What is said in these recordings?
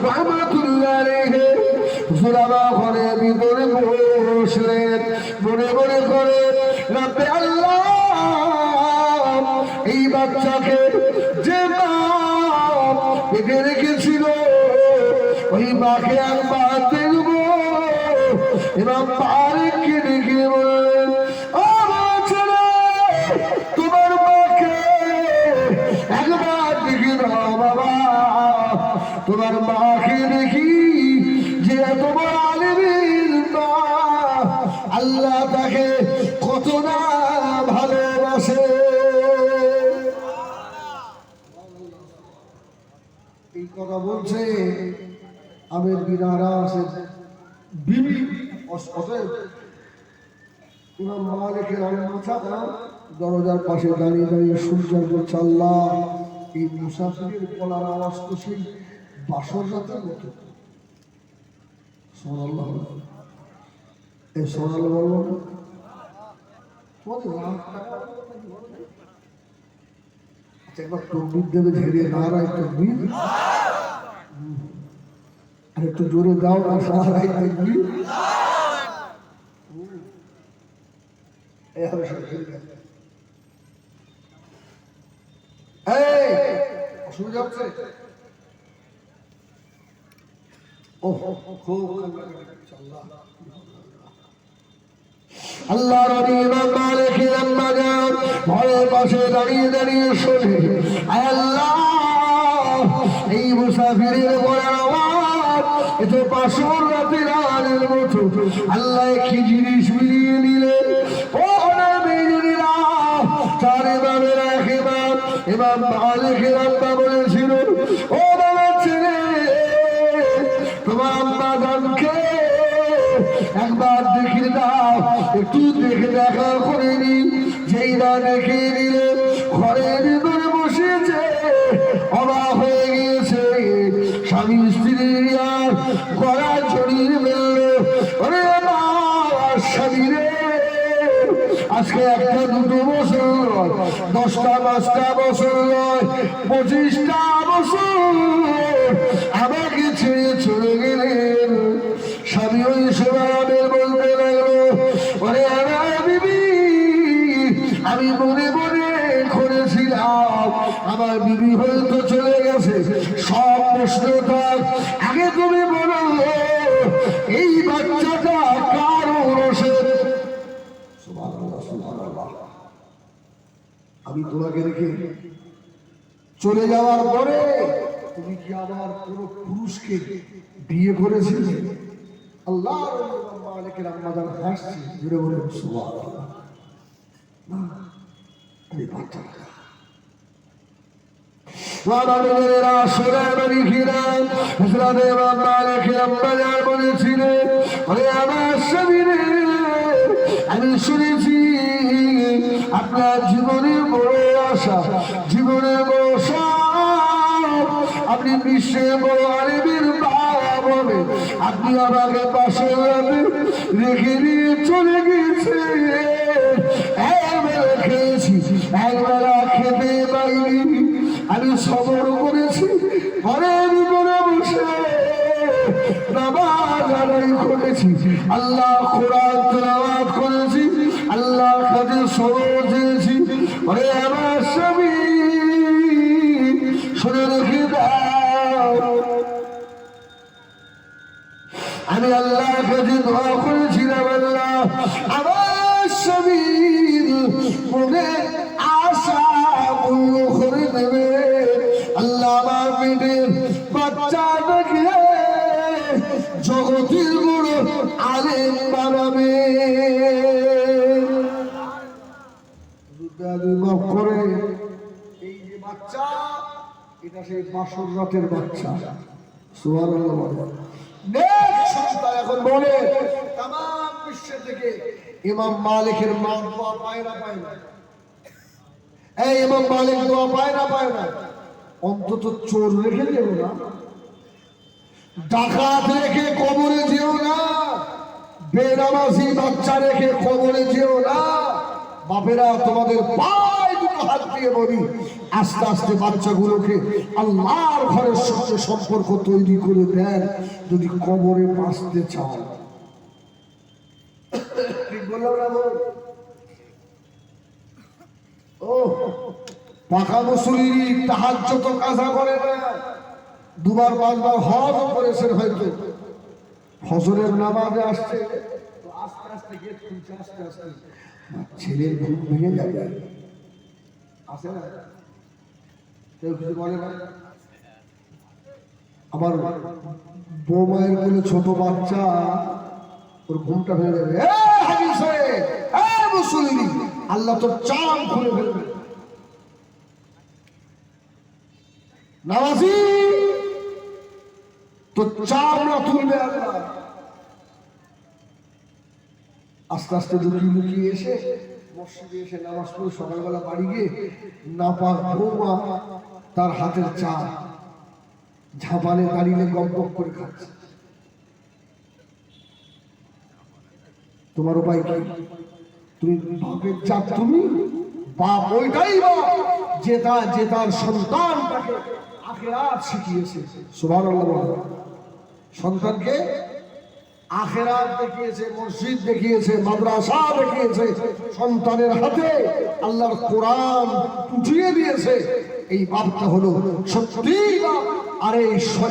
রাহমাতুল্লাহ আলাইহি সুরাবা ঘরে ভিতরে বসলেন, মনে মনে করে রব্বে আল্লাহ, এই বাচ্চাকে যে মা পেটে রেখেছিল ওই মাকে একবার দেখব। এবং পারেককে ডেকে বললেন, ও বাচ্চারা, তোমার মাকে একবার দেখে দাও বাবা, তোমার মাকে দেখি যে তোমার আলিমের মা, আল্লাহ তাকে কত না ভালোবাসে। এই কথা বলছে আমের বিনারা আছে বিবি অতএব ইমাম মালিকের আলমাচাকা দরজার পাশে দাঁড়িয়ে দাঁড়িয়ে সূর্যের বলছে, আল্লাহ, এই মুসাফিরের গলার আওয়াজ তো সেই বাসর রাতের মতো। সুবহানাল্লাহ, এই সোনাল বলবো না তোমাদের লাখ টাকা একবার তকবীর দেবে, ঝেড়ে নারায় তকবীর, আর একটু জোরে দাও না নারায় তকবীর। অসুবিধা হচ্ছে? আল্লাহ রবি ইমাম মালিক আম্মা জান ঘরের পাশে দাঁড়িয়ে দাঁড়িয়ে শোনে, আল্লাহ, এই মুসাফিরের গলার আওয়াজ এত বাসর রাতের আওয়াজের মতো, আল্লাহ কি জিনিস মিলিয়ে নিলেন। ও নবীরা, চার ইমামের এক ইমাম ইমাম মালিকের আম্মা বলেছিল, ও বাবা ছেলে, তোমার আম্মা জানকে একবার দেখে দাও, একটু দেখে দেখা করে নি। যেই না দেখে নিলে ঘরের ভিতরে বসেছে, অবাক হয়ে গিয়েছে, স্বামী স্ত্রী আর গলা জড়িয়ে ফেলল। ওরে আমার স্বামী রে, আজকে একটা দুটো বছর নয়, 10টা 5টা বছর নয়, 25টা বছর আমাকে ছেড়ে চলে গেলেন। স্বামী ওই সময় বলতে লাগলো, ওরে আমার বিবি, আমি মনে মনে করেছিলাম আমার বিবি হয়তো চলে গেছে, সব প্রশ্ন থাক, আগে তুমি বলো এই বাচ্চাটা কার ওরসের? আমি তোমাকে রেখে চলে যাওয়ার পরে তুমি কি আমার কোন পুরুষকে বিয়ে করেছিলে? আল্লাহ মালিকের আম্মা জান হাসছে, জুড়ে বলে সুবহানাল্লাহ, না এই বাচ্চাটা আমি শুনেছি আপনার জীবনের বড় আশা, জীবনের বড় সব, আপনি বিশ্বের বড় আলিমের বাবা বলে আপনি আমাকে পাশে রেখে দিয়ে চলে গেছে। একবেলা খেয়েছি, একবেলা খেতে পাইনি, আমি সবর করেছি, ঘরের ভিতরে বসে নামাজ আদায় করেছি, আল্লাহ কোরআন তেলাওয়াত করেছি, আল্লাহ কাছে সবর চেয়েছি। ওরে আমার স্বামী, শুনে রেখে দাও, আমি আল্লাহর কাছে দোয়া করেছিলাম, আল্লাহ আমার স্বামীর মনে আশা পূর্ণ করে দেবে, আল্লাহ আমার পেটের বাচ্চাটাকে জগতের বড় আলেম বানাবে। করে এই যে বাচ্চা, এটা সেই বাসর রাতের বাচ্চা। সুবহানাল্লাহ। এখন বলে তাম বিশ্ব থেকে ইমাম মালিকের মা দোয়া পায় না পায় না? এই ইমাম মালিক দোয়া পায় না পায় না? অন্তত চোর রেখে যেও না, ডাকাত রেখে কবরে যেও না, বেনামাজি বাচ্চা রেখে কবরে যেও না। বাপেরা তোমাদের পায়ে দুটো হাত দিয়ে বলি, আস্তে আস্তে বাচ্চাগুলোকে আল্লাহর ঘরের সঙ্গে সম্পর্ক তৈরি করে দেন যদি কবরে বাঁচতে চান। ঠিক বললাম না? ও পাকা মুসলিম তাহাজ্জুদ কাজা করে না, দুবার পাঁচবার হজ করেছেন, হয়তো ফজরের নামাজে আসছে তো আস্তে আস্তে গেট খুলছে, আস্তে আস্তে ছেলের ঘুম ভেঙে যাবে, আসে না? কেউ কিছু বলে না? আবার বৌমায়ের বলে ছোট বাচ্চা, ওর ঘুমটা ভেঙে যাবে, আল্লাহ তো চাঁদ খুলে ফেলবে। নামাজি তো চামড়া তুলবে আল্লাহ। আস্তে আস্তে লুকিয়ে লুকিয়ে এসে মসজিদে এসে নামাজ পড়ে সকালবেলা বাড়ি গিয়ে নাপাক বৌমা তার হাতের চা ঝাপানে দাঁড়িয়ে গপ গপ করে খাচ্ছে। তোমার উপায় কি? তুমি বাপের চা, তুমি বাপ ওইটাই বাপ যে তার সন্তানটাকে আখিরাত শিখিয়েছে। সুবহানাল্লাহ বলো। সন্তানকে আখিরাত দেখিয়েছে, মসজিদ দেখিয়েছে, মাদ্রাসা দেখিয়েছে, সন্তানের হাতে আল্লাহর কোরআন উঠিয়ে দিয়েছে। এই বাপটা হলো সত্যি বাপ। আর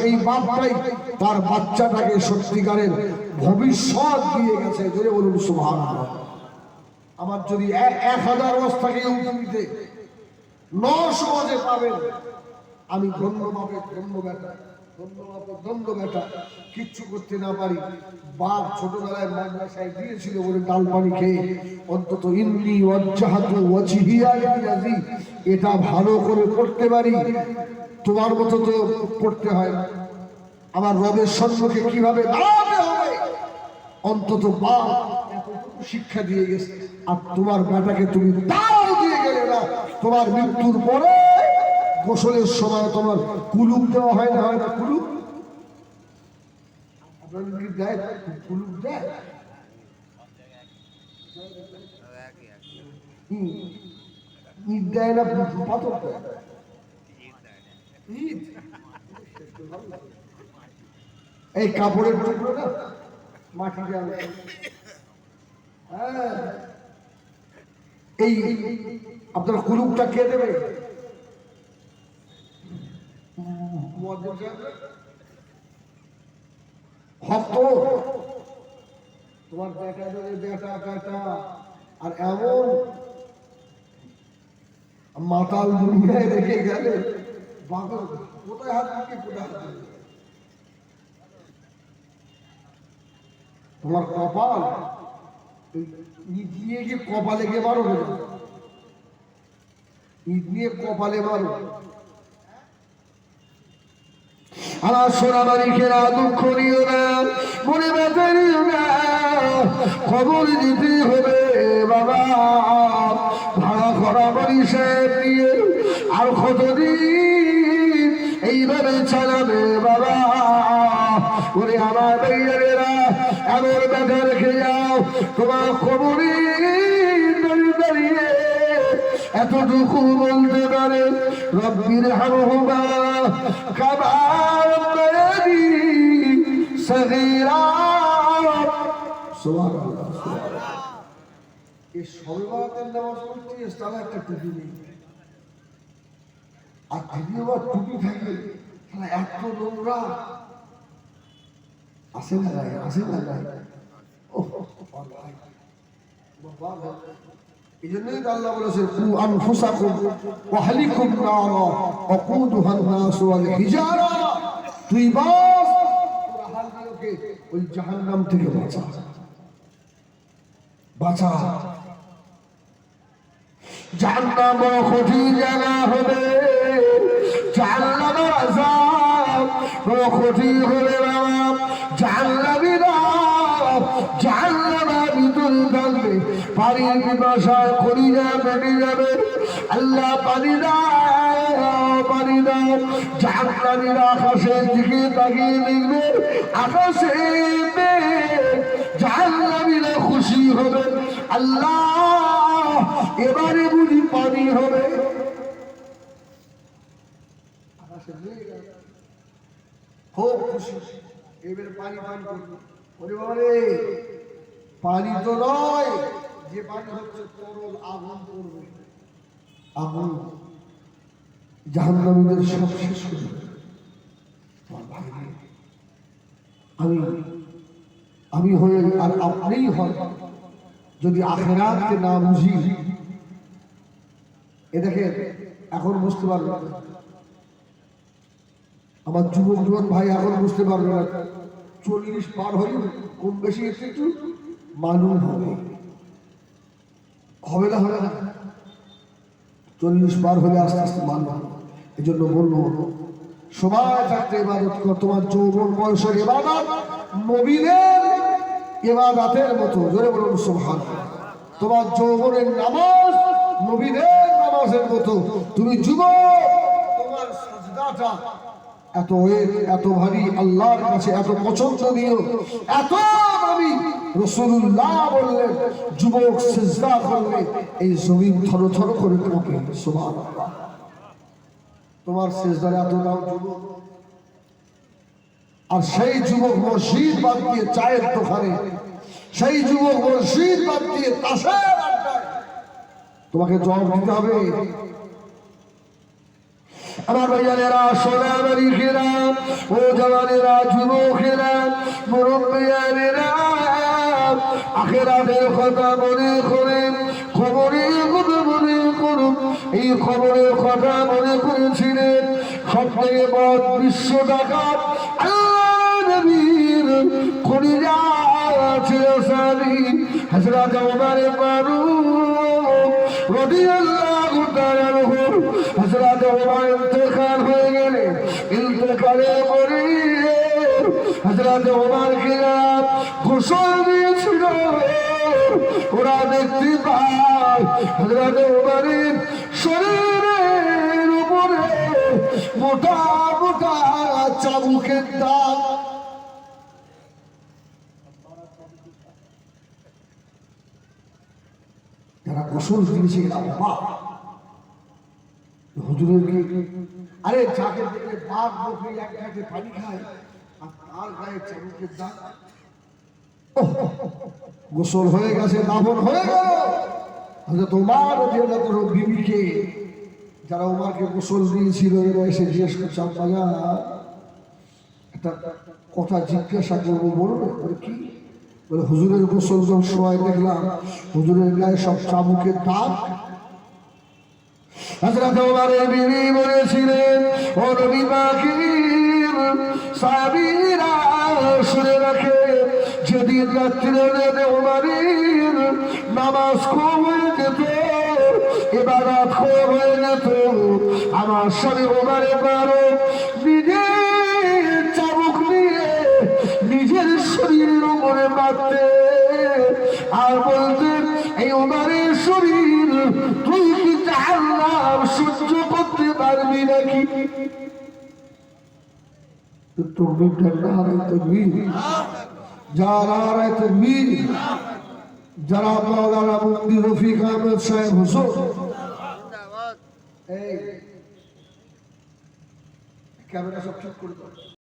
এই বাপটাই তার বাচ্চাটাকে সত্যিকারের ভবিষ্যৎ দিয়ে গেছে। জোরে বলুন সুবহানাল্লাহ। আমার যদি 1000 রস থাকে পৃথিবীতে 900 মাঝে পাবেন, আমি ধন্য বাপের ধন্য বেটা, ধন্য বাপের ধন্য বেটা, কিচ্ছু করতে না পারি। বাপ ছোটবেলায় মাদ্রাসায় দিয়েছিল বলে ডাল পানি খেয়ে অন্তত ইন্নি ওয়াজ্জাহাতু ওয়াজহিয়া লিল্লাযী এটা ভালো করে পড়তে পারি। তোমার মতো তো পড়তে হয় না। আমার রবের সম্মুখে কিভাবে দাঁড়াতে হবে অন্তত বাপ এতটুকু শিক্ষা দিয়ে গেছে। আর তোমার বেটাকে তুমি দাও দিয়ে গেলে না, তোমার মৃত্যুর পরে গোসলের সময় তোমার কুলুপ দেওয়া হয় না? হয় না কুলুপ? আপনার কি দেয়? কুলুপ দেয়? ঈদ দেয় না পাথর দেয়? ঈদ এই কাপড়ের টুকরো না মাটি দেওয়া। হ্যাঁ, এই আপনার কুলুপটা কে দেবে? তোমার বেটা বেটা বেটা আর এমন মাতাল দুনিয়ায় রেখে গেলে কোথায় হাত দিকে কোথায় হাত দিকে? তোমার কপাল ঈদ নিয়ে গিয়ে কপালে গিয়ে মারো, ঈদ নিয়ে কপালে মারো। আমার সোনা বাড়িকেরা দুঃখ নিও না, মনে ব্যথা নিও না, খবর দিতে হবে বাবা। ভাড়া করা বাড়ি সাহেব নিয়ে আর কতদিন এইভাবে চালাবে বাবা? ওরে আমার ভাইয়েরা, এমন ব্যথা রেখে যাও তোমার খবরে দাঁড়িয়ে দাঁড়িয়ে এতটুকু বলতে পারে রব্বির হামহুমা কামা রাব্বায়ানি সগীরা। সুবহানাল্লাহ, সুবহানাল্লাহ। এই সর্বভারতের নামাজ পড়তে তারা একটা টুপি নেই, আর যদি আবার টুপি থাকে তারা এত নোংরা। আসে না গায়ে, আসে না গায়ে। এই জন্যই তো আল্লাহ বলেছে কু আনফুসাকুম ওয়া আহলিকুম নারা ওয়াকুদুহান নাস ওয়াল হিজারা। তুই বাস তোর আহলিকে ওই জাহান্নাম থেকে বাঁচা, বাঁচা। জাহান্নাম বড় কঠিন জায়গা হবে, জাহান্নামের আযাব বড় কঠিন হবে বাবা। জাহান্নামীরা জাহান্নামের ভিতরে থাকবে, পানির পিপাসায় কলিজা ফেটে যাবে। আল্লাহ পানি দাও, পানি দাও। জাহান্নামীরা আকাশের দিকে তাকিয়ে দেখবে, আকাশে জাহান্নামীরা খুশি হবে। আল্লাহ এবারে বুঝি পানি হবে। খুব খুশি, এবারে পানি পান করবো। ওরে বাবা রে, পানি তো নয়, যে পানি হচ্ছে তরল আগুন পড়বে, আগুন জাহান্নামীদের সব শেষ করে দেবে। আমি হয়ে আর আপনিই হন যদি আখিরাতকে না বুঝি। এ দেখেন এখন বুঝতে পারবে না, আমার যুবক যুবক ভাই এখন বুঝতে পারবে না। 40 পার হলে কম বেশি একটু মালুম হবে, হবে না হবে না। 40 পার হলে আস্তে আস্তে মালুম হবে। এই জন্য বলবো সময় থাকতে ইবাদত কর। তোমার যৌবন বয়সের ইবাদত নবীদের ইবাদতের মতো, জোরে বলুন সুবহানাল্লাহ। তোমার যৌবনের নামাজ নবীদের নামাজের মতো। তুমি যুবক, তোমার সাজদাটা এত এত ভারী, আল্লাহর কাছে এত পছন্দনীয়, এত দামি। রাসূলুল্লাহ বললেন যুবক সিজদা করলে এই জমিন থরথর করে কাঁপে। সুবহানাল্লাহ। তোমার সিজদার এত দাম যুবক, আর সেই যুবক মসজিদ বাদ দিয়ে চায়ের দোকানে, সেই যুবক মসজিদ বাদ দিয়ে তাসের আড্ডায়, তোমাকে জবাব দিতে হবে। আমার ভাইয়ানেরা, সোনামানিকেরা, ও জওয়ানেরা, যুবকেরা, মুরব্বিয়ানেরা, আখিরাতের কথা মনে করেন, খবরের কথা মনে করুন। এই খবরের কথা মনে করেছিলেন সবথেকে বড় বিশ্ব ডাকাত আল্লাহর নবীর কলিজা ছিল সাহাবী হযরত ওমর ফারুক রাদিয়াল্লাহু তাআলা আনহু। হযরত ওমর ইন্তেকাল হয়ে গেলে, ইন্তেকালের পরে হযরত ওমরকে গোসল দিয়েছিল। ওরা দেখতে পায় হযরত ওমরের শরীরের উপরে মোটা মোটা চাবুকের দাগ। যারা গোসল দিয়েছে এরা অবাক, হুজুরের কি? আরে যাকে দেখলে বাঘ বকরি এক ঘাটে পানি খায়, আর তার গায়ে চাবুকের দাগ। গোসল হয়ে গেছে, দাফন হয়ে গেল। হযরত ওমর রাদিয়াল্লাহু তাআলা বিবিকে, যারা ওমরকে গোসল দিয়েছিল, এরা এসে জিজ্ঞেস করছে, আব্বা একটা কথা জিজ্ঞাসা করবো, বলবো? কি? বলে হুজুরের গোসল যখন সময় দেখলাম হুজুরের গায়ে সব চাবুকের দাগ। হযরত ওমরের বিবি বলেছিলেন, ও নবী পাকের সাহাবীরা শুনে রাখে, যেদিন রাত্রিরে ওমরের নামাজ কম হয়ে যেত, ইবাদত কম হয়ে যেত, আমার স্বামী ওমর ফারুক নিজের চাবুক নিয়ে নিজের শরীরের উপরে মারতে আর বলতেন, এই ওমরের শরীর তুই কি জাহান্নাম সহ্য করতে পারবি নাকি? যারা মাওলানা মুফতি রফিক আহমেদ সাহেব হুজুর, এই ক্যামেরা সব ঠিক করে দাও।